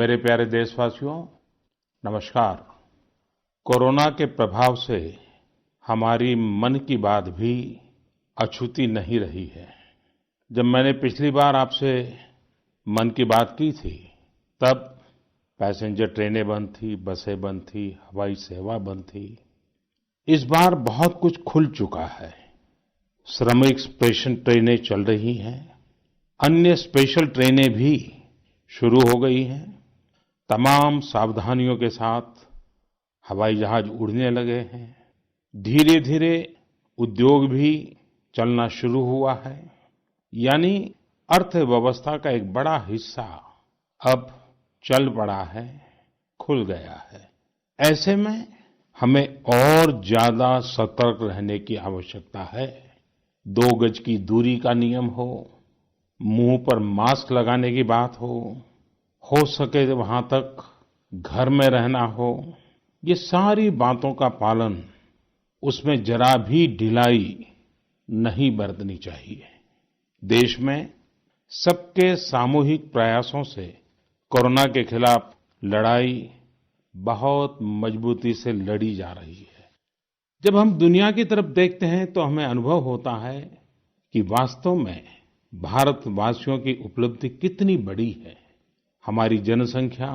मेरे प्यारे देशवासियों, नमस्कार। कोरोना के प्रभाव से हमारी मन की बात भी अछूती नहीं रही है। जब मैंने पिछली बार आपसे मन की बात की थी, तब पैसेंजर ट्रेनें बंद थी, बसें बंद थी, हवाई सेवा बंद थी। इस बार बहुत कुछ खुल चुका है। श्रमिक स्पेशल ट्रेनें चल रही हैं, अन्य स्पेशल ट्रेनें भी शुरू हो गई हैं। तमाम सावधानियों के साथ हवाई जहाज उड़ने लगे हैं। धीरे-धीरे उद्योग भी चलना शुरू हुआ है। यानी अर्थव्यवस्था का एक बड़ा हिस्सा अब चल पड़ा है, खुल गया है। ऐसे में हमें और ज्यादा सतर्क रहने की आवश्यकता है। 2 गज की दूरी का नियम हो, मुंह पर मास्क लगाने की बात हो सके तो वहां तक घर में रहना हो, ये सारी बातों का पालन, उसमें जरा भी ढिलाई नहीं बरतनी चाहिए। देश में सबके सामूहिक प्रयासों से कोरोना के खिलाफ लड़ाई बहुत मजबूती से लड़ी जा रही है। जब हम दुनिया की तरफ देखते हैं तो हमें अनुभव होता है कि वास्तव में भारतवासियों की उपलब्धि कितनी बड़ी है। हमारी जनसंख्या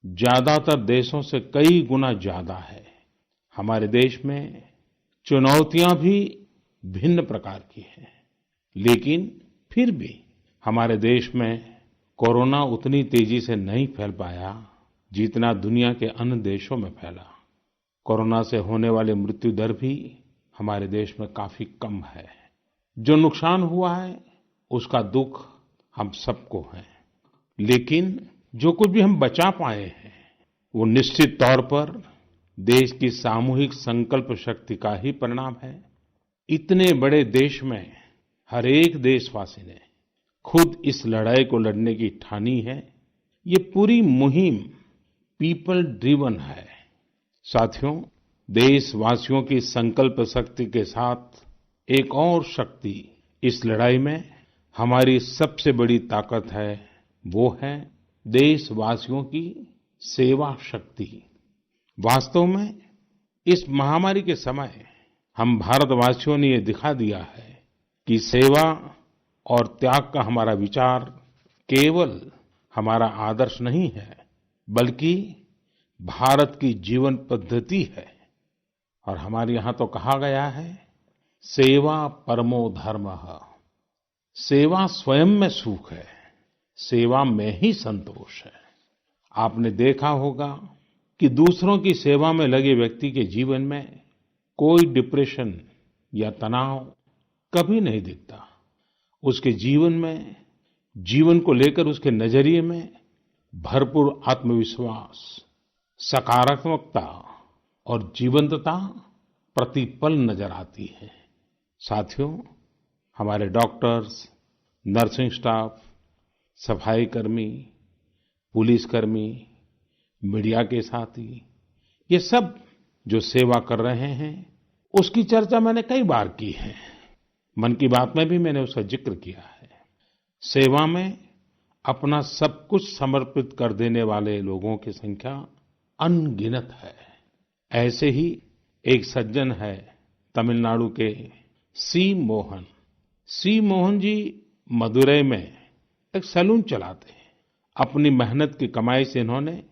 ज्यादातर देशों से कई गुना ज्यादा है। हमारे देश में चुनौतियां भी भिन्न प्रकार की हैं, लेकिन फिर भी हमारे देश में कोरोना उतनी तेजी से नहीं फैल पाया जितना दुनिया के अन्य देशों में फैला। कोरोना से होने वाली मृत्यु दर भी हमारे देश में काफी कम है। जो नुकसान हुआ है उसका दुख हम सबको है, लेकिन जो कुछ भी हम बचा पाए हैं वो निश्चित तौर पर देश की सामूहिक संकल्प शक्ति का ही परिणाम है। इतने बड़े देश में हर एक देशवासी ने खुद इस लड़ाई को लड़ने की ठानी है। ये पूरी मुहिम पीपल ड्रिवन है। साथियों, देशवासियों की संकल्प शक्ति के साथ एक और शक्ति इस लड़ाई में हमारी सबसे बड़ी ताकत है, वो है देशवासियों की सेवा शक्ति। वास्तव में इस महामारी के समय हम भारतवासियों ने ये दिखा दिया है कि सेवा और त्याग का हमारा विचार केवल हमारा आदर्श नहीं है, बल्कि भारत की जीवन पद्धति है। और हमारे यहाँ तो कहा गया है, सेवा परमो धर्मः। सेवा स्वयं में सुख है, सेवा में ही संतोष है। आपने देखा होगा कि दूसरों की सेवा में लगे व्यक्ति के जीवन में कोई डिप्रेशन या तनाव कभी नहीं दिखता। उसके जीवन में, जीवन को लेकर उसके नजरिए में भरपूर आत्मविश्वास, सकारात्मकता और जीवंतता प्रतिपल नजर आती है। साथियों, हमारे डॉक्टर्स, नर्सिंग स्टाफ, सफाई कर्मी, पुलिसकर्मी, मीडिया के साथी, ये सब जो सेवा कर रहे हैं, उसकी चर्चा मैंने कई बार की है। मन की बात में भी मैंने उसका जिक्र किया है। सेवा में अपना सब कुछ समर्पित कर देने वाले लोगों की संख्या अनगिनत है। ऐसे ही एक सज्जन है तमिलनाडु के सी मोहन। सी मोहन जी मदुरै में एक सैलून चलाते हैं। अपनी मेहनत की कमाई से इन्होंने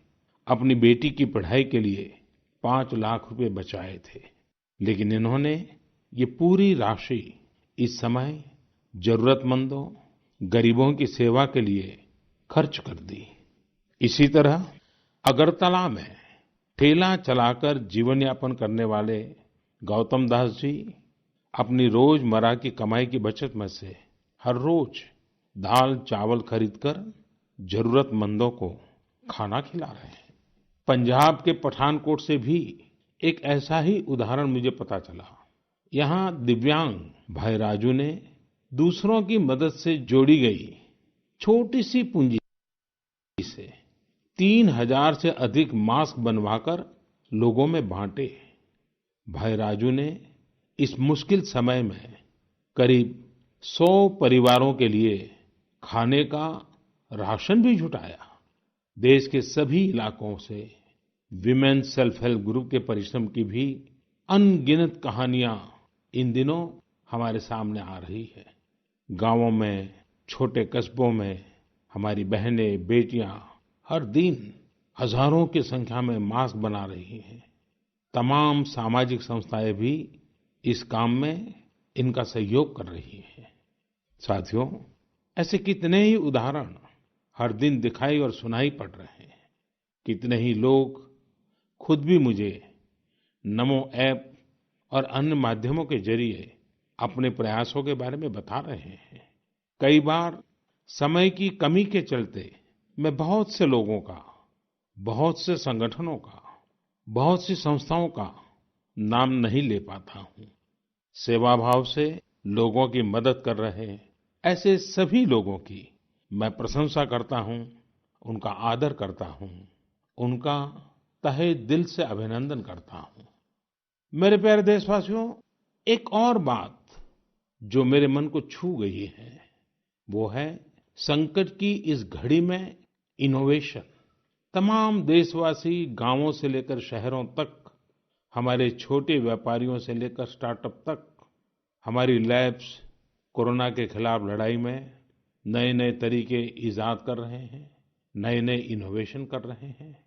अपनी बेटी की पढ़ाई के लिए 5 लाख रुपए बचाए थे, लेकिन इन्होंने ये पूरी राशि इस समय जरूरतमंदों, गरीबों की सेवा के लिए खर्च कर दी। इसी तरह अगरतला में ठेला चलाकर जीवन यापन करने वाले गौतम दास जी अपनी रोजमर्रा की कमाई की बचत में से हर रोज दाल चावल खरीदकर जरूरतमंदों को खाना खिला रहे हैं। पंजाब के पठानकोट से भी एक ऐसा ही उदाहरण मुझे पता चला। यहाँ दिव्यांग भाई राजू ने दूसरों की मदद से जोड़ी गई छोटी सी पूंजी से 3000 से अधिक मास्क बनवाकर लोगों में बांटे। भाई राजू ने इस मुश्किल समय में करीब 100 परिवारों के लिए खाने का राशन भी जुटाया। देश के सभी इलाकों से विमेन सेल्फ हेल्प ग्रुप के परिश्रम की भी अनगिनत कहानियां इन दिनों हमारे सामने आ रही है। गांवों में, छोटे कस्बों में हमारी बहनें, बेटियां हर दिन हजारों की संख्या में मास्क बना रही हैं। तमाम सामाजिक संस्थाएं भी इस काम में इनका सहयोग कर रही हैं। साथियों, ऐसे कितने ही उदाहरण हर दिन दिखाई और सुनाई पड़ रहे हैं। कितने ही लोग खुद भी मुझे नमो ऐप और अन्य माध्यमों के जरिए अपने प्रयासों के बारे में बता रहे हैं। कई बार समय की कमी के चलते मैं बहुत से लोगों का, बहुत से संगठनों का, बहुत सी संस्थाओं का नाम नहीं ले पाता हूँ। सेवाभाव से लोगों की मदद कर रहे ऐसे सभी लोगों की मैं प्रशंसा करता हूँ, उनका आदर करता हूँ, उनका तहे दिल से अभिनंदन करता हूँ। मेरे प्यारे देशवासियों, एक और बात जो मेरे मन को छू गई है, वो है संकट की इस घड़ी में इनोवेशन। तमाम देशवासी गांवों से लेकर शहरों तक, हमारे छोटे व्यापारियों से लेकर स्टार्टअप तक, हमारी लैब्स कोरोना के खिलाफ लड़ाई में नए-नए तरीके इजाद कर रहे हैं, नए-नए इनोवेशन कर रहे हैं।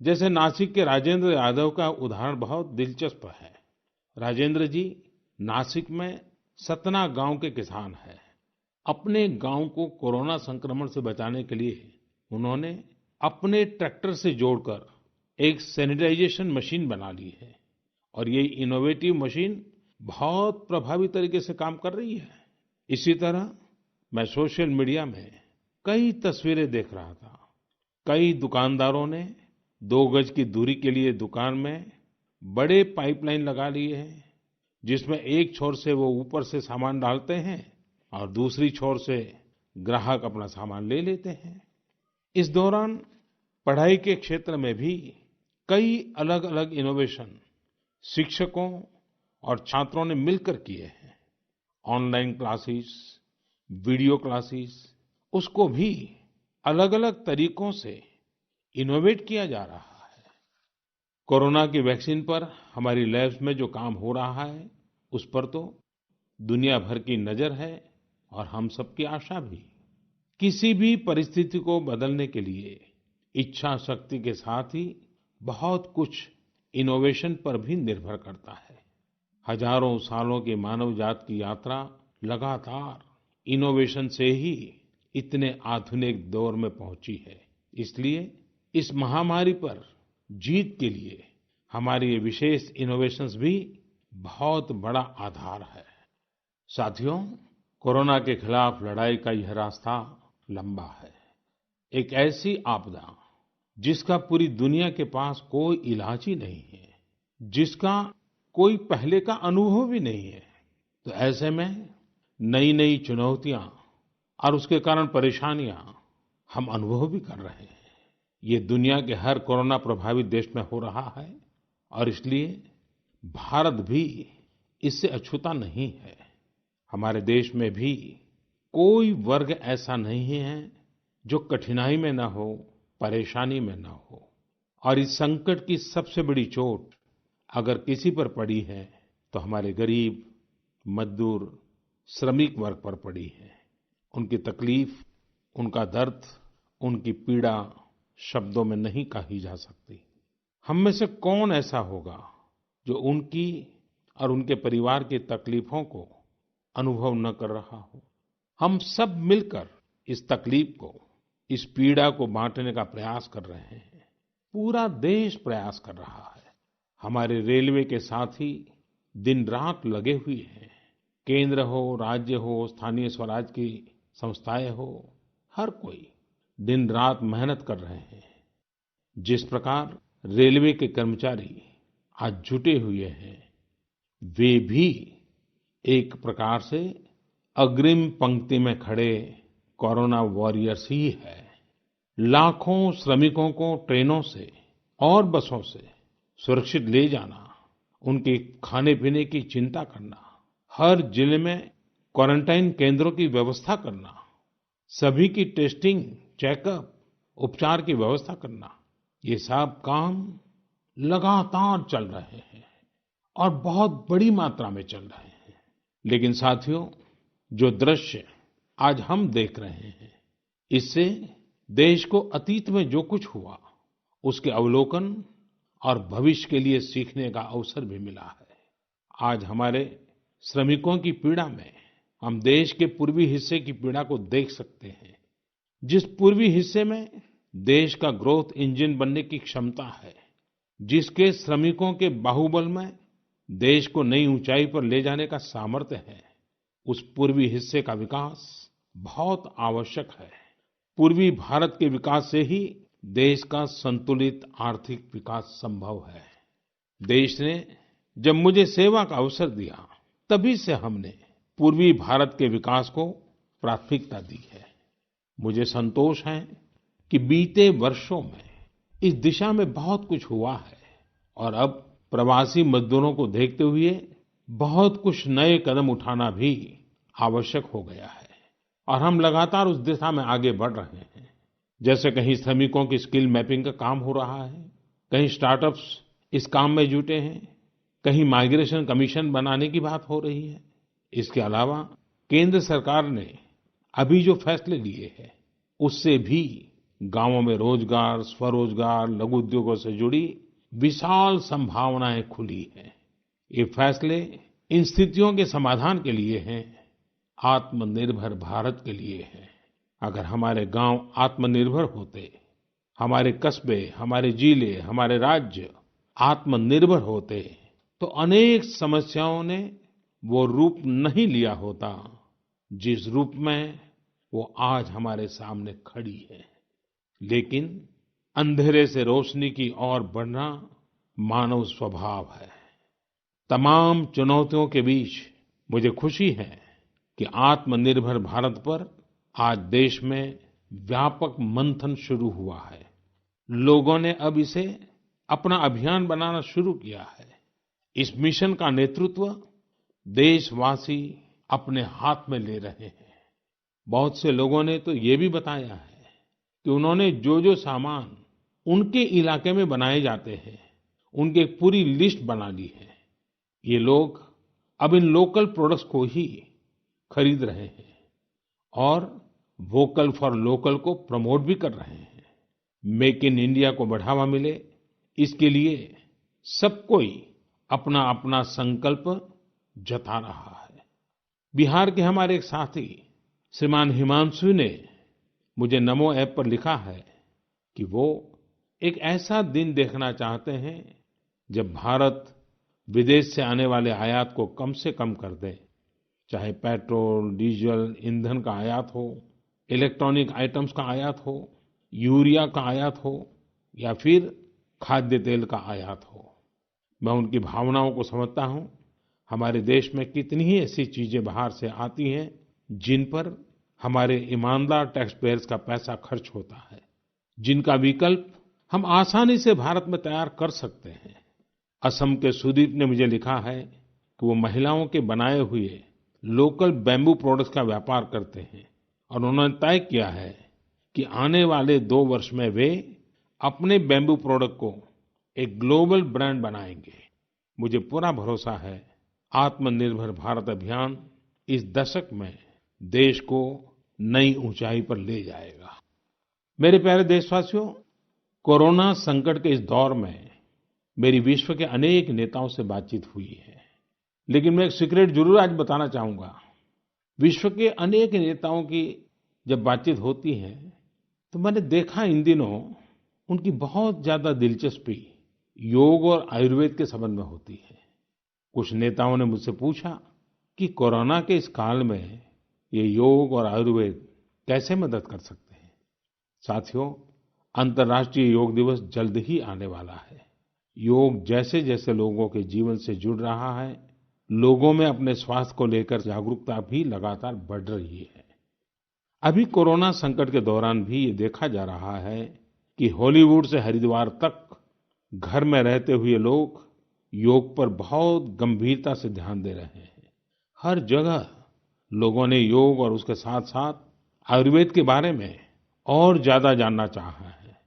जैसे नासिक के राजेंद्र यादव का उदाहरण बहुत दिलचस्प है। राजेंद्र जी नासिक में सतना गांव के किसान हैं। अपने गांव को कोरोना संक्रमण से बचाने के लिए उन्होंने अपने ट्रैक्टर से जोड़कर एक सैनिटाइजेशन मशीन बना ली है और ये इनोवेटिव मशीन बहुत प्रभावी तरीके से काम कर रही है। इसी तरह मैं सोशल मीडिया में कई तस्वीरें देख रहा था। कई दुकानदारों ने 2 गज की दूरी के लिए दुकान में बड़े पाइपलाइन लगा लिए हैं, जिसमें एक छोर से वो ऊपर से सामान डालते हैं और दूसरी छोर से ग्राहक अपना सामान ले लेते हैं। इस दौरान पढ़ाई के क्षेत्र में भी कई अलग-अलग इनोवेशन शिक्षकों और छात्रों ने मिलकर किए हैं। ऑनलाइन क्लासेस, वीडियो क्लासेस, उसको भी अलग-अलग तरीकों से इनोवेट किया जा रहा है। कोरोना की वैक्सीन पर हमारी लैब्स में जो काम हो रहा है, उस पर तो दुनिया भर की नजर है और हम सबकी आशा भी। किसी भी परिस्थिति को बदलने के लिए इच्छा शक्ति के साथ ही बहुत कुछ इनोवेशन पर भी निर्भर करता है। हजारों सालों की मानव जात की यात्रा लगातार इनोवेशन से ही इतने आधुनिक दौर में पहुंची है। इसलिए इस महामारी पर जीत के लिए हमारे ये विशेष इनोवेशंस भी बहुत बड़ा आधार है। साथियों, कोरोना के खिलाफ लड़ाई का यह रास्ता लंबा है। एक ऐसी आपदा जिसका पूरी दुनिया के पास कोई इलाज ही नहीं है, जिसका कोई पहले का अनुभव भी नहीं है, तो ऐसे में नई-नई चुनौतियां और उसके कारण परेशानियां हम अनुभव भी कर रहे हैं। ये दुनिया के हर कोरोना प्रभावित देश में हो रहा है और इसलिए भारत भी इससे अछूता नहीं है। हमारे देश में भी कोई वर्ग ऐसा नहीं है जो कठिनाई में न हो, परेशानी में न हो। और इस संकट की सबसे बड़ी चोट अगर किसी पर पड़ी है तो हमारे गरीब, मजदूर, श्रमिक वर्ग पर पड़ी है। उनकी तकलीफ, उनका दर्द, उनकी पीड़ा शब्दों में नहीं कही जा सकती। हम में से कौन ऐसा होगा जो उनकी और उनके परिवार की तकलीफों को अनुभव न कर रहा हो। हम सब मिलकर इस तकलीफ को, इस पीड़ा को बांटने का प्रयास कर रहे हैं। पूरा देश प्रयास कर रहा है। हमारे रेलवे के साथी दिन रात लगे हुए हैं। केंद्र हो, राज्य हो, स्थानीय स्वराज की संस्थाएं हो, हर कोई दिन रात मेहनत कर रहे हैं। जिस प्रकार रेलवे के कर्मचारी आज जुटे हुए हैं, वे भी एक प्रकार से अग्रिम पंक्ति में खड़े कोरोना वॉरियर्स ही है। लाखों श्रमिकों को ट्रेनों से और बसों से सुरक्षित ले जाना, उनके खाने पीने की चिंता करना, हर जिले में क्वारंटाइन केंद्रों की व्यवस्था करना, सभी की टेस्टिंग, चेकअप उपचार की व्यवस्था करना, ये सब काम लगातार चल रहे हैं और बहुत बड़ी मात्रा में चल रहे हैं। लेकिन साथियों, जो दृश्य आज हम देख रहे हैं, इससे देश को अतीत में जो कुछ हुआ, उसके अवलोकन और भविष्य के लिए सीखने का अवसर भी मिला है। आज हमारे श्रमिकों की पीड़ा में हम देश के पूर्वी हिस्से की पीड़ा को देख सकते हैं। जिस पूर्वी हिस्से में देश का ग्रोथ इंजन बनने की क्षमता है, जिसके श्रमिकों के बाहुबल में देश को नई ऊंचाई पर ले जाने का सामर्थ्य है, उस पूर्वी हिस्से का विकास बहुत आवश्यक है। पूर्वी भारत के विकास से ही देश का संतुलित आर्थिक विकास संभव है। देश ने जब मुझे सेवा का अवसर दिया, तभी से हमने पूर्वी भारत के विकास को प्राथमिकता दी है। मुझे संतोष है कि बीते वर्षों में इस दिशा में बहुत कुछ हुआ है और अब प्रवासी मजदूरों को देखते हुए बहुत कुछ नए कदम उठाना भी आवश्यक हो गया है और हम लगातार उस दिशा में आगे बढ़ रहे हैं। जैसे कहीं श्रमिकों की स्किल मैपिंग का काम हो रहा है, कहीं स्टार्टअप्स इस काम में जुटे हैं, कहीं माइग्रेशन कमीशन बनाने की बात हो रही है। इसके अलावा केंद्र सरकार ने अभी जो फैसले लिए हैं, उससे भी गांवों में रोजगार, स्वरोजगार, लघु उद्योगों से जुड़ी विशाल संभावनाएं खुली हैं। ये फैसले इन स्थितियों के समाधान के लिए हैं, आत्मनिर्भर भारत के लिए हैं। अगर हमारे गांव आत्मनिर्भर होते, हमारे कस्बे, हमारे जिले, हमारे राज्य आत्मनिर्भर होते, तो अनेक समस्याओं ने वो रूप नहीं लिया होता जिस रूप में वो आज हमारे सामने खड़ी है। लेकिन अंधेरे से रोशनी की ओर बढ़ना मानव स्वभाव है। तमाम चुनौतियों के बीच मुझे खुशी है कि आत्मनिर्भर भारत पर आज देश में व्यापक मंथन शुरू हुआ है। लोगों ने अब इसे अपना अभियान बनाना शुरू किया है। इस मिशन का नेतृत्व देशवासी अपने हाथ में ले रहे हैं। बहुत से लोगों ने तो ये भी बताया है कि उन्होंने जो सामान उनके इलाके में बनाए जाते हैं, उनकी एक पूरी लिस्ट बना ली है। ये लोग अब इन लोकल प्रोडक्ट्स को ही खरीद रहे हैं और वोकल फॉर लोकल को प्रमोट भी कर रहे हैं। मेक इन इंडिया को बढ़ावा मिले, इसके लिए सब कोई अपना अपना संकल्प जता रहा है। बिहार के हमारे एक साथी श्रीमान हिमांशु ने मुझे नमो ऐप पर लिखा है कि वो एक ऐसा दिन देखना चाहते हैं जब भारत विदेश से आने वाले आयात को कम से कम कर दे, चाहे पेट्रोल, डीजल, ईंधन का आयात हो, इलेक्ट्रॉनिक आइटम्स का आयात हो, यूरिया का आयात हो या फिर खाद्य तेल का आयात हो। मैं उनकी भावनाओं को समझता हूँ। हमारे देश में कितनी ही ऐसी चीजें बाहर से आती हैं जिन पर हमारे ईमानदार टैक्स पेयर्स का पैसा खर्च होता है, जिनका विकल्प हम आसानी से भारत में तैयार कर सकते हैं। असम के सुदीप ने मुझे लिखा है कि वो महिलाओं के बनाए हुए लोकल बैम्बू प्रोडक्ट्स का व्यापार करते हैं और उन्होंने तय किया है कि आने वाले 2 वर्ष में वे अपने बैम्बू प्रोडक्ट को एक ग्लोबल ब्रांड बनाएंगे। मुझे पूरा भरोसा है आत्मनिर्भर भारत अभियान इस दशक में देश को नई ऊंचाई पर ले जाएगा। मेरे प्यारे देशवासियों, कोरोना संकट के इस दौर में मेरी विश्व के अनेक नेताओं से बातचीत हुई है, लेकिन मैं एक सीक्रेट जरूर आज बताना चाहूंगा। विश्व के अनेक नेताओं की जब बातचीत होती है तो मैंने देखा इन दिनों उनकी बहुत ज्यादा दिलचस्पी योग और आयुर्वेद के संबंध में होती है। कुछ नेताओं ने मुझसे पूछा कि कोरोना के इस काल में ये योग और आयुर्वेद कैसे मदद कर सकते हैं। साथियों, अंतर्राष्ट्रीय योग दिवस जल्द ही आने वाला है। योग जैसे जैसे लोगों के जीवन से जुड़ रहा है, लोगों में अपने स्वास्थ्य को लेकर जागरूकता भी लगातार बढ़ रही है। अभी कोरोना संकट के दौरान भी ये देखा जा रहा है कि हॉलीवुड से हरिद्वार तक घर में रहते हुए लोग योग पर बहुत गंभीरता से ध्यान दे रहे हैं। हर जगह लोगों ने योग और उसके साथ साथ आयुर्वेद के बारे में और ज्यादा जानना चाहा है,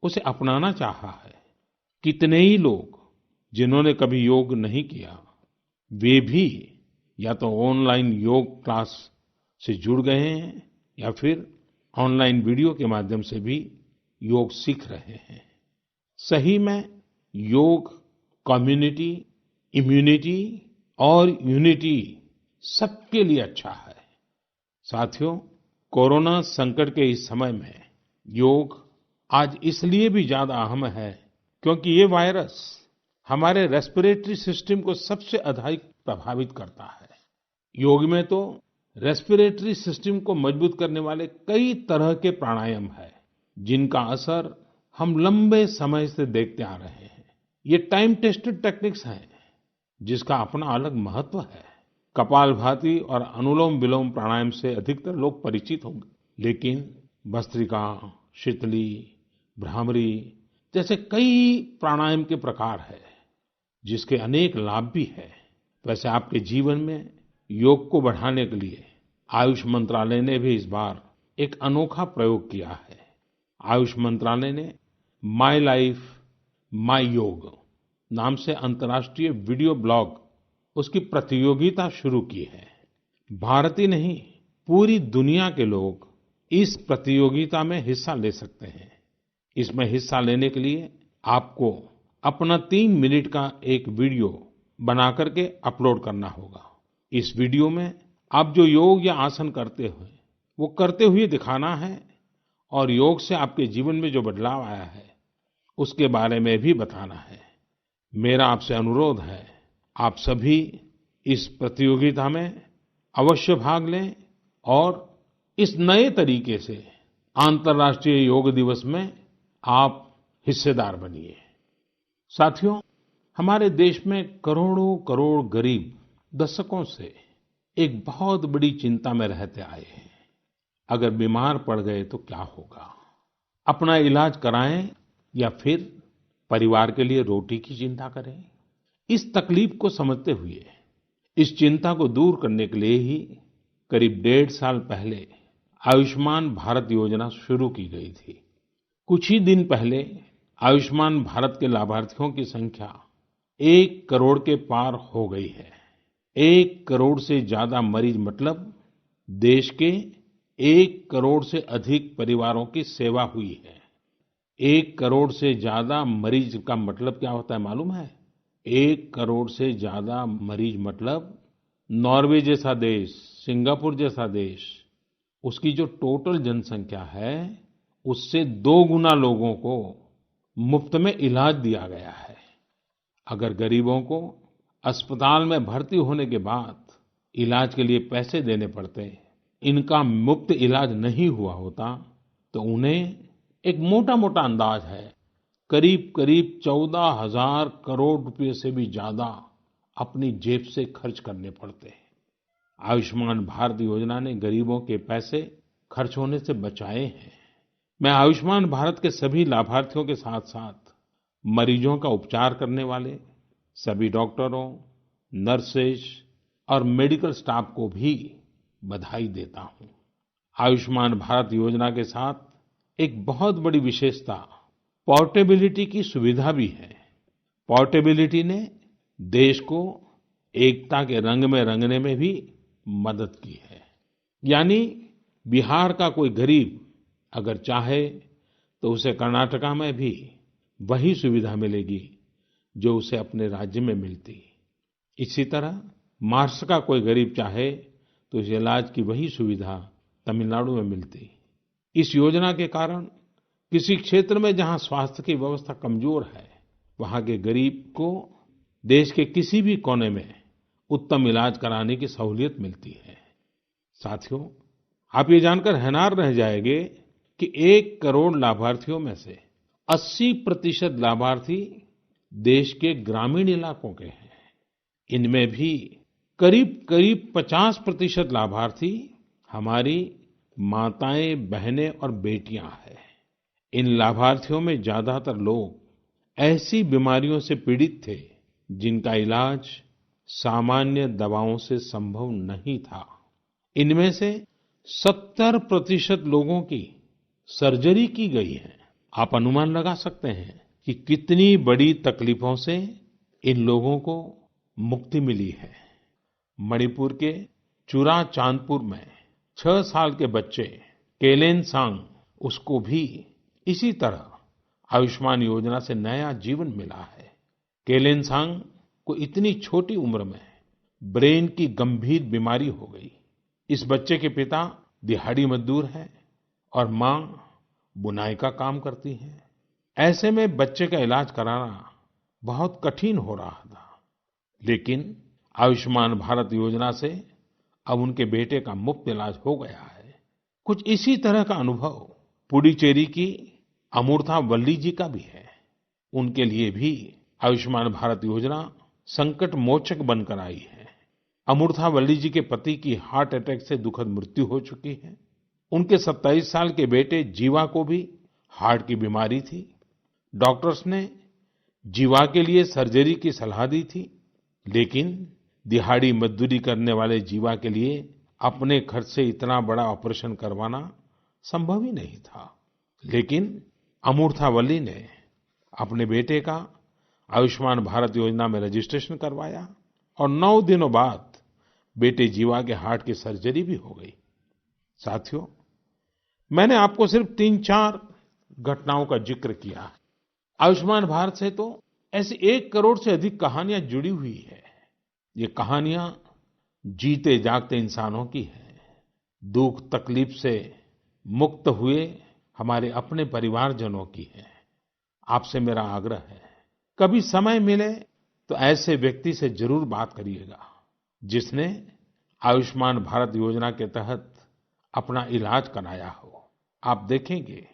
उसे अपनाना चाहा है। कितने ही लोग जिन्होंने कभी योग नहीं किया, वे भी या तो ऑनलाइन योग क्लास से जुड़ गए हैं या फिर ऑनलाइन वीडियो के माध्यम से भी योग सीख रहे हैं। सही में योग कम्युनिटी, इम्यूनिटी और यूनिटी सबके लिए अच्छा है। साथियों, कोरोना संकट के इस समय में योग आज इसलिए भी ज्यादा अहम है क्योंकि ये वायरस हमारे रेस्पिरेटरी सिस्टम को सबसे अधिक प्रभावित करता है। योग में तो रेस्पिरेटरी सिस्टम को मजबूत करने वाले कई तरह के प्राणायाम है, जिनका असर हम लंबे समय से देखते आ रहे हैं। ये टाइम टेस्टेड टेक्निक्स हैं, जिसका अपना अलग महत्व है। कपालभाति और अनुलोम विलोम प्राणायाम से अधिकतर लोग परिचित होंगे, लेकिन भस्त्रिका, शीतली, भ्रामरी जैसे कई प्राणायाम के प्रकार है, जिसके अनेक लाभ भी है। वैसे आपके जीवन में योग को बढ़ाने के लिए आयुष मंत्रालय ने भी इस बार एक अनोखा प्रयोग किया है। आयुष मंत्रालय ने माय लाइफ माय योग नाम से अंतर्राष्ट्रीय वीडियो ब्लॉग उसकी प्रतियोगिता शुरू की है। भारत ही नहीं, पूरी दुनिया के लोग इस प्रतियोगिता में हिस्सा ले सकते हैं। इसमें हिस्सा लेने के लिए आपको अपना 3 मिनट का एक वीडियो बना करके अपलोड करना होगा। इस वीडियो में आप जो योग या आसन करते हो वो करते हुए दिखाना है और योग से आपके जीवन में जो बदलाव आया है उसके बारे में भी बताना है। मेरा आपसे अनुरोध है, आप सभी इस प्रतियोगिता में अवश्य भाग लें और इस नए तरीके से अंतर्राष्ट्रीय योग दिवस में आप हिस्सेदार बनिए। साथियों, हमारे देश में करोड़ों करोड़ गरीब दशकों से एक बहुत बड़ी चिंता में रहते आए हैं। अगर बीमार पड़ गए तो क्या होगा? अपना इलाज कराएं या फिर परिवार के लिए रोटी की चिंता करें? इस तकलीफ को समझते हुए इस चिंता को दूर करने के लिए ही करीब 1.5 साल पहले आयुष्मान भारत योजना शुरू की गई थी। कुछ ही दिन पहले आयुष्मान भारत के लाभार्थियों की संख्या 1 करोड़ के पार हो गई है। 1 करोड़ से ज्यादा मरीज मतलब देश के 1 करोड़ से अधिक परिवारों की सेवा हुई है। 1 करोड़ से ज्यादा मरीज का मतलब क्या होता है मालूम है? 1 करोड़ से ज्यादा मरीज मतलब नॉर्वे जैसा देश, सिंगापुर जैसा देश, उसकी जो टोटल जनसंख्या है उससे 2 गुना लोगों को मुफ्त में इलाज दिया गया है। अगर गरीबों को अस्पताल में भर्ती होने के बाद इलाज के लिए पैसे देने पड़ते, इनका मुफ्त इलाज नहीं हुआ होता, तो उन्हें एक मोटा-मोटा अंदाज है करीब-करीब 14,000 करोड़ रुपए से भी ज्यादा अपनी जेब से खर्च करने पड़ते हैं। आयुष्मान भारत योजना ने गरीबों के पैसे खर्च होने से बचाए हैं। मैं आयुष्मान भारत के सभी लाभार्थियों के साथ-साथ मरीजों का उपचार करने वाले सभी डॉक्टरों, नर्सेज और मेडिकल स्टाफ को भी बधाई देता हूं। आयुष्मान भारत योजना के साथ एक बहुत बड़ी विशेषता पोर्टेबिलिटी की सुविधा भी है। पोर्टेबिलिटी ने देश को एकता के रंग में रंगने में भी मदद की है। यानी बिहार का कोई गरीब अगर चाहे तो उसे कर्नाटका में भी वही सुविधा मिलेगी जो उसे अपने राज्य में मिलती। इसी तरह महाराष्ट्र का कोई गरीब चाहे तो उसे इलाज की वही सुविधा तमिलनाडु में मिलती। इस योजना के कारण किसी क्षेत्र में जहां स्वास्थ्य की व्यवस्था कमजोर है, वहां के गरीब को देश के किसी भी कोने में उत्तम इलाज कराने की सहूलियत मिलती है। साथियों, आप ये जानकर हैरान रह जाएंगे कि 1 करोड़ लाभार्थियों में से 80% लाभार्थी देश के ग्रामीण इलाकों के हैं। इनमें भी करीब-करीब 50% लाभार्थी हमारी माताएं, बहनें और बेटियां हैं। इन लाभार्थियों में ज्यादातर लोग ऐसी बीमारियों से पीड़ित थे जिनका इलाज सामान्य दवाओं से संभव नहीं था। इनमें से 70% लोगों की सर्जरी की गई है। आप अनुमान लगा सकते हैं कि कितनी बड़ी तकलीफों से इन लोगों को मुक्ति मिली है। मणिपुर के चुराचांदपुर में 6 साल के बच्चे केलेनसांग, उसको भी इसी तरह आयुष्मान योजना से नया जीवन मिला है। केलेनसांग को इतनी छोटी उम्र में ब्रेन की गंभीर बीमारी हो गई। इस बच्चे के पिता दिहाड़ी मजदूर हैं और माँ बुनाई का काम करती हैं। ऐसे में बच्चे का इलाज कराना बहुत कठिन हो रहा था, लेकिन आयुष्मान भारत योजना से अब उनके बेटे का मुफ्त इलाज हो गया है। कुछ इसी तरह का अनुभव पुडुचेरी की अमूर्था वल्ली जी का भी है। उनके लिए भी आयुष्मान भारत योजना संकट मोचक बनकर आई है। अमूर्था वल्ली जी के पति की हार्ट अटैक से दुखद मृत्यु हो चुकी है। उनके 27 साल के बेटे जीवा को भी हार्ट की बीमारी थी। डॉक्टर्स ने जीवा के लिए सर्जरी की सलाह दी थी, लेकिन दिहाड़ी मजदूरी करने वाले जीवा के लिए अपने खर्च से इतना बड़ा ऑपरेशन करवाना संभव ही नहीं था। लेकिन अमूर्था वल्ली ने अपने बेटे का आयुष्मान भारत योजना में रजिस्ट्रेशन करवाया और 9 दिनों बाद बेटे जीवा के हार्ट की सर्जरी भी हो गई। साथियों, मैंने आपको सिर्फ 3-4 घटनाओं का जिक्र किया। आयुष्मान भारत से तो ऐसी 1 करोड़ से अधिक कहानियां जुड़ी हुई है। ये कहानियां जीते जागते इंसानों की हैं। दुख तकलीफ से मुक्त हुए हमारे अपने परिवारजनों की है। आपसे मेरा आग्रह है, कभी समय मिले तो ऐसे व्यक्ति से जरूर बात करिएगा जिसने आयुष्मान भारत योजना के तहत अपना इलाज कराया हो। आप देखेंगे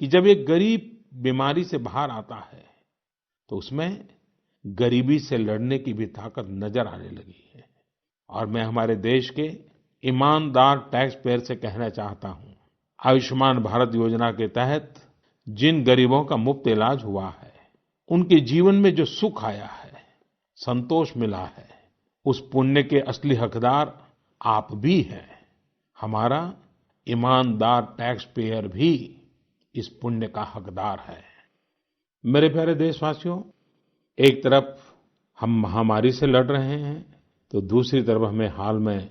कि जब एक गरीब बीमारी से बाहर आता है तो उसमें गरीबी से लड़ने की भी ताकत नजर आने लगी है। और मैं हमारे देश के ईमानदार टैक्स पेयर से कहना चाहता हूं, आयुष्मान भारत योजना के तहत जिन गरीबों का मुफ्त इलाज हुआ है, उनके जीवन में जो सुख आया है, संतोष मिला है, उस पुण्य के असली हकदार आप भी हैं। हमारा ईमानदार टैक्स पेयर भी इस पुण्य का हकदार है। मेरे प्यारे देशवासियों, एक तरफ हम महामारी से लड़ रहे हैं तो दूसरी तरफ हमें हाल में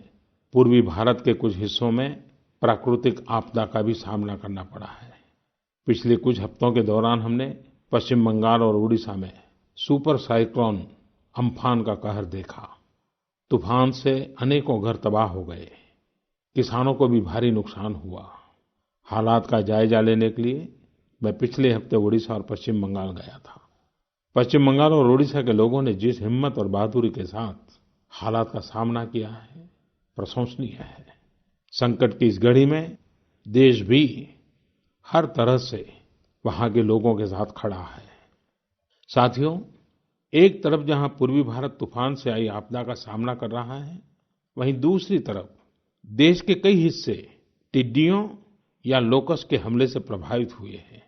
पूर्वी भारत के कुछ हिस्सों में प्राकृतिक आपदा का भी सामना करना पड़ा है। पिछले कुछ हफ्तों के दौरान हमने पश्चिम बंगाल और उड़ीसा में सुपर साइक्लोन अम्फान का कहर देखा। तूफान से अनेकों घर तबाह हो गए, किसानों को भी भारी नुकसान हुआ। हालात का जायजा लेने के लिए मैं पिछले हफ्ते उड़ीसा और पश्चिम बंगाल गया था। पश्चिम बंगाल और उड़ीसा के लोगों ने जिस हिम्मत और बहादुरी के साथ हालात का सामना किया है, प्रशंसनीय है। संकट की इस घड़ी में देश भी हर तरह से वहां के लोगों के साथ खड़ा है। साथियों, एक तरफ जहां पूर्वी भारत तूफान से आई आपदा का सामना कर रहा है, वहीं दूसरी तरफ देश के कई हिस्से टिड्डियों या लोकस्ट के हमले से प्रभावित हुए हैं।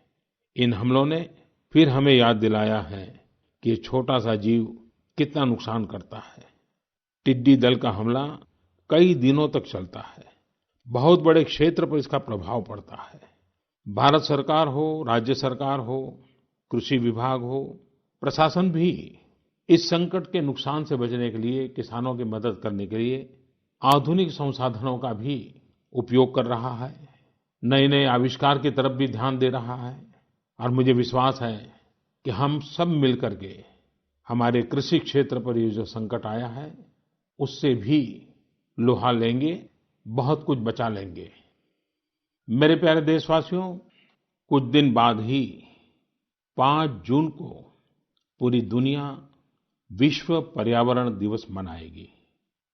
इन हमलों ने फिर हमें याद दिलाया है कि ये छोटा सा जीव कितना नुकसान करता है। टिड्डी दल का हमला कई दिनों तक चलता है। बहुत बड़े क्षेत्र पर इसका प्रभाव पड़ता है। भारत सरकार हो, राज्य सरकार हो, कृषि विभाग हो, प्रशासन भी इस संकट के नुकसान से बचने के लिए, किसानों की मदद करने के लिए आधुनिक संसाधनों का भी उपयोग कर रहा है। नए नए आविष्कार की तरफ भी ध्यान दे रहा है। और मुझे विश्वास है कि हम सब मिलकर के हमारे कृषि क्षेत्र पर ये जो संकट आया है, उससे भी लोहा लेंगे, बहुत कुछ बचा लेंगे। मेरे प्यारे देशवासियों, कुछ दिन बाद ही 5 जून को पूरी दुनिया विश्व पर्यावरण दिवस मनाएगी।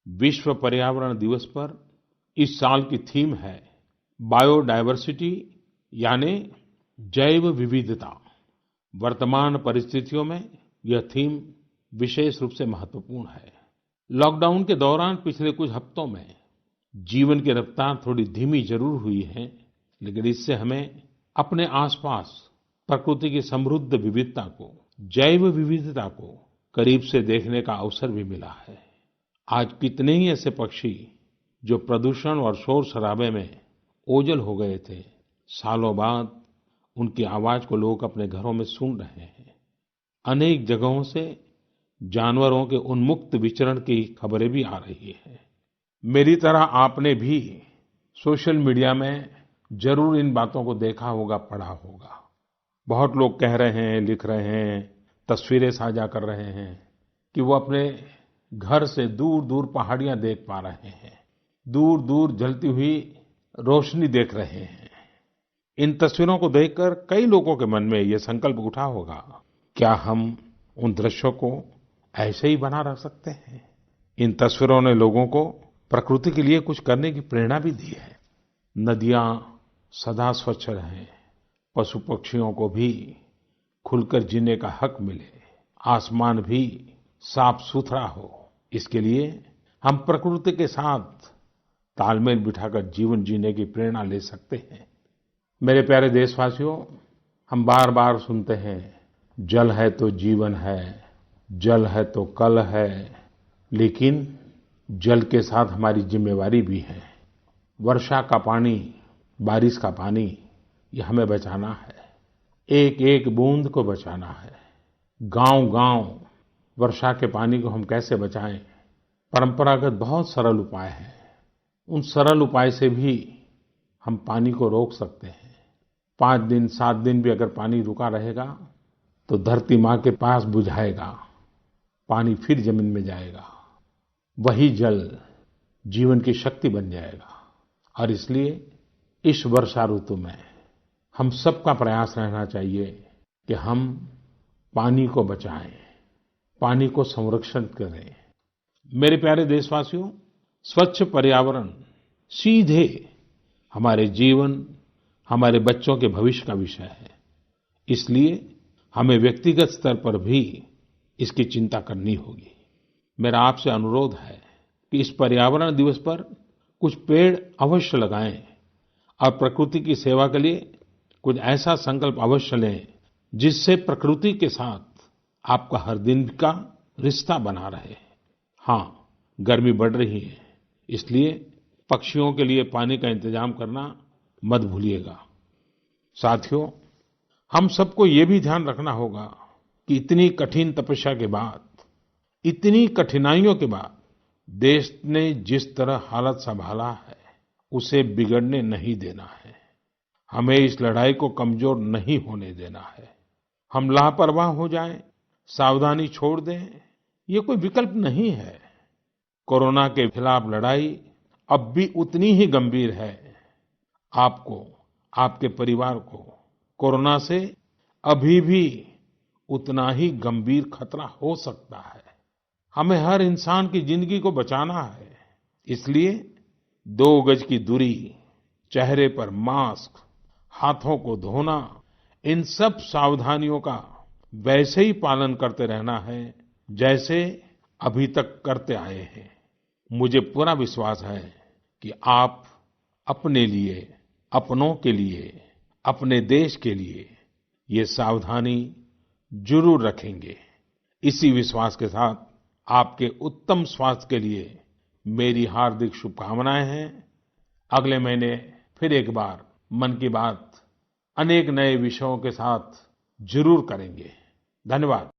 विश्व पर्यावरण दिवस पर इस साल की थीम है बायोडायवर्सिटी, यानी जैव विविधता। वर्तमान परिस्थितियों में यह थीम विशेष रूप से महत्वपूर्ण है। लॉकडाउन के दौरान पिछले कुछ हफ्तों में जीवन की रफ्तार थोड़ी धीमी जरूर हुई है, लेकिन इससे हमें अपने आसपास प्रकृति की समृद्ध विविधता को, जैव विविधता को करीब से देखने का अवसर भी मिला है। आज कितने ही ऐसे पक्षी जो प्रदूषण और शोर शराबे में ओझल हो गए थे, सालों बाद उनकी आवाज को लोग अपने घरों में सुन रहे हैं। अनेक जगहों से जानवरों के उन्मुक्त विचरण की खबरें भी आ रही हैं। मेरी तरह आपने भी सोशल मीडिया में जरूर इन बातों को देखा होगा, पढ़ा होगा। बहुत लोग कह रहे हैं, लिख रहे हैं, तस्वीरें साझा कर रहे हैं कि वो अपने घर से दूर-दूर पहाड़ियां देख पा रहे हैं, दूर-दूर जलती हुई रोशनी देख रहे हैं। इन तस्वीरों को देखकर कई लोगों के मन में ये संकल्प उठा होगा, क्या हम उन दृश्यों को ऐसे ही बना रख सकते हैं? इन तस्वीरों ने लोगों को प्रकृति के लिए कुछ करने की प्रेरणा भी दी है। नदियां सदा स्वच्छ रहें, पशु पक्षियों को भी खुलकर जीने का हक मिले, आसमान भी साफ सुथरा हो, इसके लिए हम प्रकृति के साथ तालमेल बिठाकर जीवन जीने की प्रेरणा ले सकते हैं। मेरे प्यारे देशवासियों, हम बार बार सुनते हैं, जल है तो जीवन है, जल है तो कल है, लेकिन जल के साथ हमारी जिम्मेवारी भी है। वर्षा का पानी, बारिश का पानी, ये हमें बचाना है, एक एक बूंद को बचाना है। गांव-गांव वर्षा के पानी को हम कैसे बचाएं? परंपरागत बहुत सरल उपाय हैं। उन सरल उपाय से भी हम पानी को रोक सकते हैं। 5 दिन 7 दिन भी अगर पानी रुका रहेगा तो धरती माँ के पास बुझाएगा, पानी फिर जमीन में जाएगा, वही जल जीवन की शक्ति बन जाएगा। और इसलिए इस वर्षा ऋतु में हम सबका प्रयास रहना चाहिए कि हम पानी को बचाएं, पानी को संरक्षण करें। मेरे प्यारे देशवासियों, स्वच्छ पर्यावरण सीधे हमारे जीवन, हमारे बच्चों के भविष्य का विषय है। इसलिए हमें व्यक्तिगत स्तर पर भी इसकी चिंता करनी होगी। मेरा आपसे अनुरोध है कि इस पर्यावरण दिवस पर कुछ पेड़ अवश्य लगाएं और प्रकृति की सेवा के लिए कुछ ऐसा संकल्प अवश्य लें जिससे प्रकृति के साथ आपका हर दिन का रिश्ता बना रहे। हाँ, गर्मी बढ़ रही है, इसलिए पक्षियों के लिए पानी का इंतजाम करना मत भूलिएगा। साथियों, हम सबको ये भी ध्यान रखना होगा कि इतनी कठिन तपस्या के बाद, इतनी कठिनाइयों के बाद देश ने जिस तरह हालत संभाला है, उसे बिगड़ने नहीं देना है। हमें इस लड़ाई को कमजोर नहीं होने देना है। हम लापरवाह हो जाएं, सावधानी छोड़ दें, ये कोई विकल्प नहीं है। कोरोना के खिलाफ लड़ाई अब भी उतनी ही गंभीर है। आपको, आपके परिवार को कोरोना से अभी भी उतना ही गंभीर खतरा हो सकता है। हमें हर इंसान की जिंदगी को बचाना है। इसलिए 2 गज की दूरी, चेहरे पर मास्क, हाथों को धोना, इन सब सावधानियों का वैसे ही पालन करते रहना है जैसे अभी तक करते आए हैं। मुझे पूरा विश्वास है कि आप अपने लिए, अपनों के लिए, अपने देश के लिए ये सावधानी जरूर रखेंगे। इसी विश्वास के साथ आपके उत्तम स्वास्थ्य के लिए मेरी हार्दिक शुभकामनाएं हैं। अगले महीने फिर एक बार मन की बात अनेक नए विषयों के साथ जरूर करेंगे। धन्यवाद।